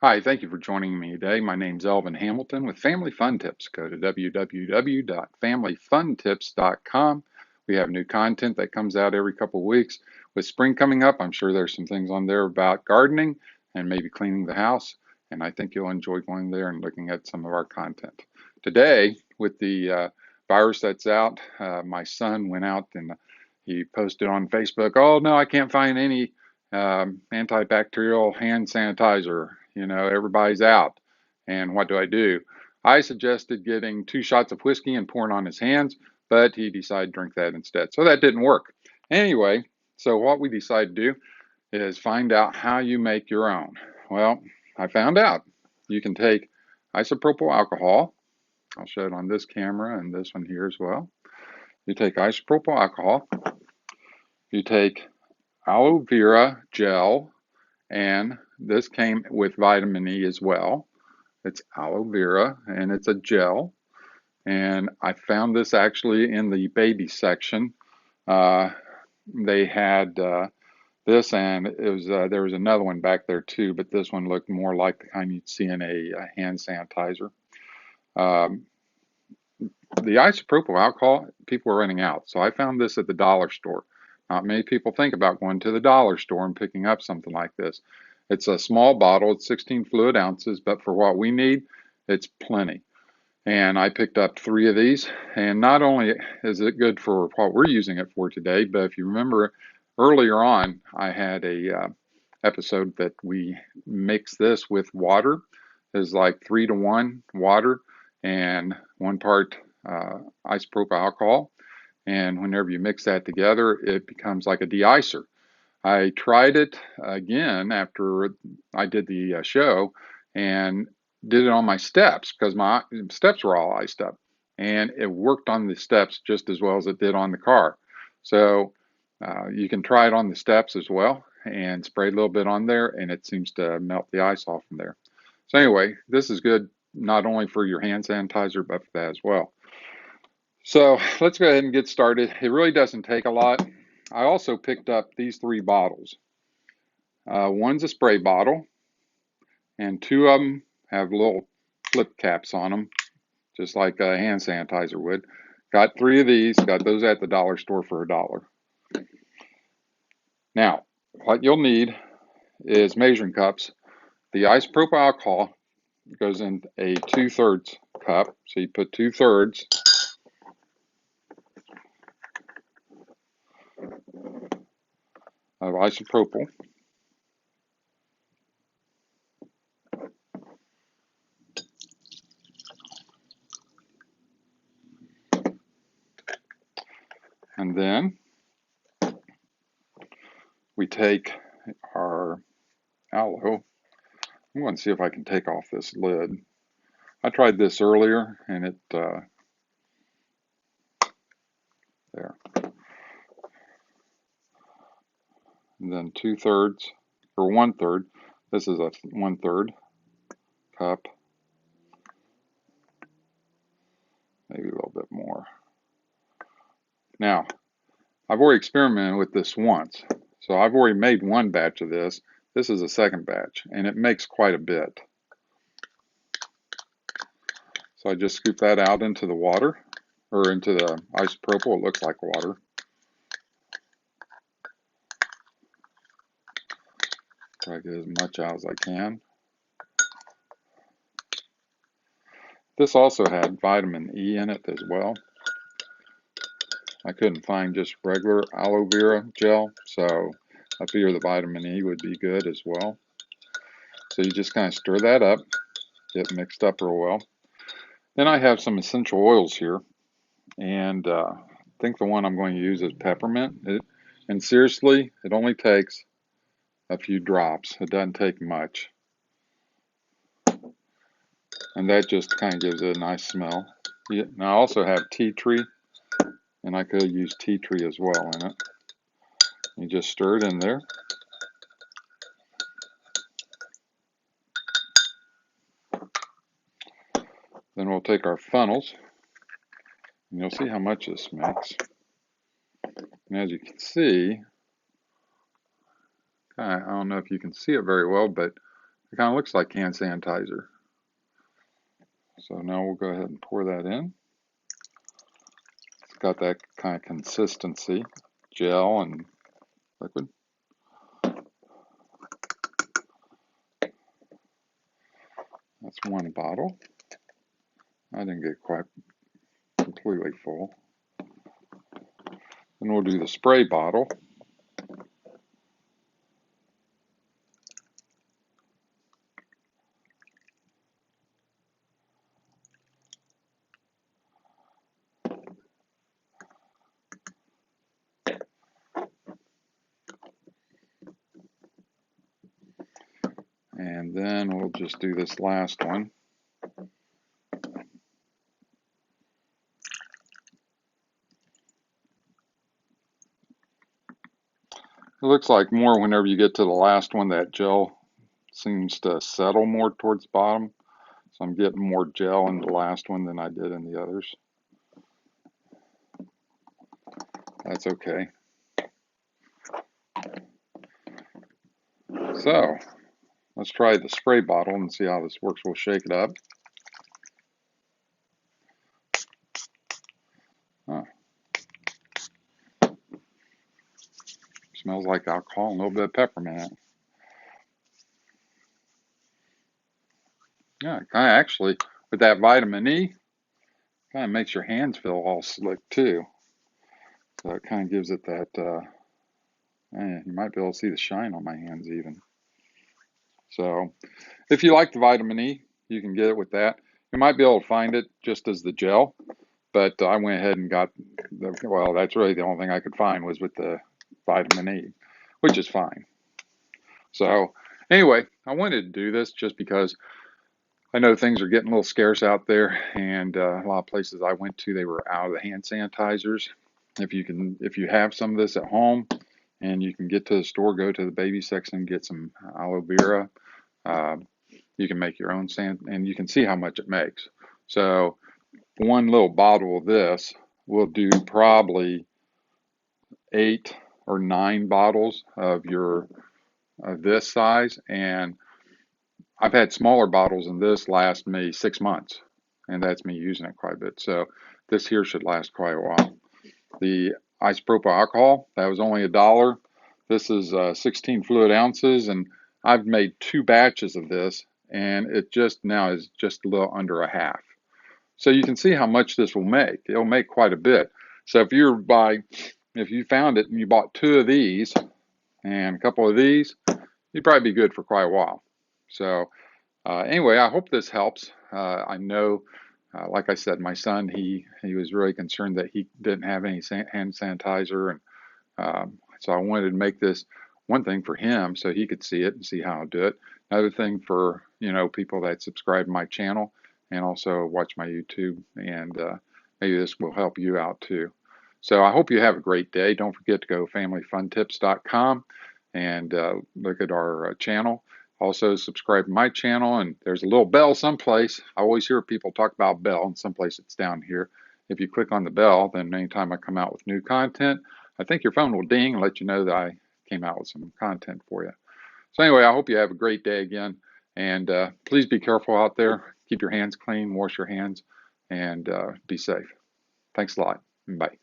Hi, thank you for joining me today. My name's Elvin Hamilton with Family Fun Tips. Go to www.familyfuntips.com. We have new content that comes out every couple of weeks. With spring coming up, I'm sure there's some things on there about gardening and maybe cleaning the house. And I think you'll enjoy going there and looking at some of our content. Today, with the virus that's out, my son went out and he posted on Facebook, "Oh, no, I can't find any antibacterial hand sanitizer. Everybody's out. And what do? I suggested getting 2 shots of whiskey and pouring on his hands, but he decided to drink that instead. So that didn't work. Anyway, so what we decided to do is find out how you make your own. Well, I found out you can take isopropyl alcohol. I'll show it on this camera and this one here as well. You take isopropyl alcohol, you take aloe vera gel, and this came with vitamin E as well. It's aloe vera and it's a gel. And I found this actually in the baby section. Uh, they had this, and it was there was another one back there too, but this one looked more like the kind you'd see in a hand sanitizer. Um, the isopropyl alcohol, people were running out, so I found this at the dollar store. Not many people think about going to the dollar store and picking up something like this. It's a small bottle, it's 16 fluid ounces, but for what we need, it's plenty. And I picked up 3 of these, and not only is it good for what we're using it for today, but if you remember earlier on, I had a episode that we mix this with water. It's like 3 to 1 water and 1 part isopropyl alcohol. And whenever you mix that together, it becomes like a de-icer. I tried it again after I did the show and did it on my steps because my steps were all iced up. And it worked on the steps just as well as it did on the car. So you can try it on the steps as well and spray a little bit on there, and it seems to melt the ice off from there. So anyway, this is good not only for your hand sanitizer, but for that as well. So let's go ahead and get started. It really doesn't take a lot. I also picked up these 3 bottles. One's a spray bottle, and 2 of them have little flip caps on them, just like a hand sanitizer would. Got 3 of these, got those at the dollar store for $1. Now, what you'll need is measuring cups. The isopropyl alcohol goes in a 2/3 cup, so you put 2/3 of isopropyl. And then we take our aloe. I'm going to see if I can take off this lid. I tried this earlier and it, there. And then 2/3 or 1/3. This is a 1/3 cup, maybe a little bit more. Now, I've already experimented with this once. So I've already made 1 batch of this. This is a 2nd batch, and it makes quite a bit. So I just scoop that out into the water, or into the isopropyl. It looks like water. Try to get as much out as I can. This also had vitamin E in it as well. I couldn't find just regular aloe vera gel, so I figure the vitamin E would be good as well. So you just kind of stir that up, get mixed up real well. Then I have some essential oils here, and I think the one I'm going to use is peppermint. And seriously, it only takes a few drops. It doesn't take much. And that just kind of gives it a nice smell. Now I also have tea tree, and I could use tea tree as well in it. You just stir it in there. Then we'll take our funnels, and you'll see how much this makes. And as you can see, I don't know if you can see it very well, but It kind of looks like hand sanitizer. So now we'll go ahead and pour that in. It's got that kind of consistency, gel and liquid. That's one bottle. I didn't get quite completely full. Then we'll do the spray bottle. And then we'll just do this last one. It looks like more whenever you get to the last one, that gel seems to settle more towards the bottom. So I'm getting more gel in the last one than I did in the others. That's okay. So let's try the spray bottle and see how this works. We'll shake it up. Oh, smells like alcohol and a little bit of peppermint. Yeah, kind of actually, with that vitamin E, kind of makes your hands feel all slick too. So it kind of gives it that, you might be able to see the shine on my hands even. So if you like the vitamin E, you can get it with that. You might be able to find it just as the gel, but I went ahead and got well, that's really the only thing I could find was with the vitamin E, which is fine. So anyway, I wanted to do this just because I know things are getting a little scarce out there, and a lot of places I went to, they were out of the hand sanitizers. If you have some of this at home, and you can get to the store, go to the baby section, get some aloe vera. Uh, you can make your own sand, and you can see how much it makes. So one little bottle of this will do probably 8 or 9 bottles of this size, and I've had smaller bottles in this last me 6 months, and that's me using it quite a bit. So this here should last quite a while. The isopropyl alcohol, that was only $1. This is 16 fluid ounces, and I've made 2 batches of this, and it just now is just a little under a half. So you can see how much this will make. It'll make quite a bit. So if you found it and you bought 2 of these and a couple of these, you'd probably be good for quite a while. So anyway, I hope this helps. I know, like I said, my son, he was really concerned that he didn't have any hand sanitizer, and so I wanted to make this one thing for him so he could see it and see how to do it. Another thing for people that subscribe to my channel and also watch my YouTube, and maybe this will help you out too. So I hope you have a great day. Don't forget to go familyfuntips.com and look at our channel. Also subscribe to my channel, and there's a little bell someplace. I always hear people talk about bell, and someplace it's down here. If you click on the bell, then anytime I come out with new content, I think your phone will ding and let you know that I came out with some content for you. So anyway, I hope you have a great day again, and please be careful out there. Keep your hands clean, wash your hands, and be safe. Thanks a lot. Bye.